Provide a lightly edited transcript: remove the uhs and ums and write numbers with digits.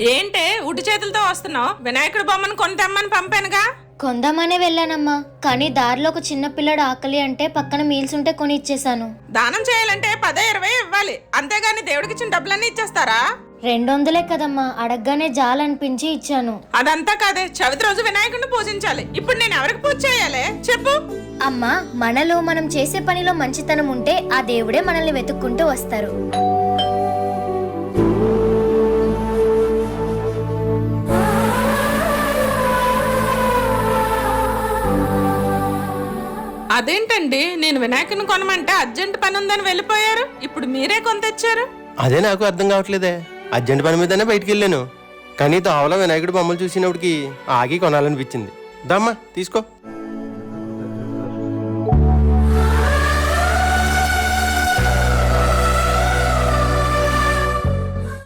ఏంటే ఉడి చేతులతో వస్తున్నావు? వినాయకుడు బొమ్మను కొంతమ్మని పంపానుగా. కొందామనే వెళ్ళానమ్మా, కానీ దారిలో ఒక చిన్న పిల్లడు ఆకలి అంటే పక్కన మీల్స్ ఉంటే కొని ఇచ్చేసాను. దానం చేయాలంటే 10-20 ఇవ్వాలి, అంతేగాని దేవుడికి ఇచ్చిన డబ్బులన్నీ ఇచ్చేస్తారా? 200 కదమ్మా, అడగగానే జాలనిపించి ఇచ్చాను. అదంతా కాదే, చవితి రోజు వినాయకుడిని పూజించాలి. ఇప్పుడు నేను ఎవరికి పూజ చేయాలి చెప్పు? అమ్మా, మనలో మనం చేసే పనిలో మంచితనం ఉంటే ఆ దేవుడే మనల్ని వెతుక్కుంటూ వస్తారు. అదేంటండి, నేను వినాయకుని కొనమంటే అర్జెంట్ పని ఉందని వెళ్ళిపోయారు, ఇప్పుడు మీరే కొని తెచ్చారు. అదే నాకు అర్థం కావట్లేదే. అర్జెంట్ పని మీదనే బయటికి వెళ్ళాను, కానీ తోవలో వినాయకుడి బొమ్మలు చూసినప్పటికి ఆగి కొనాలనిపించింది. దమ్మా తీసుకో.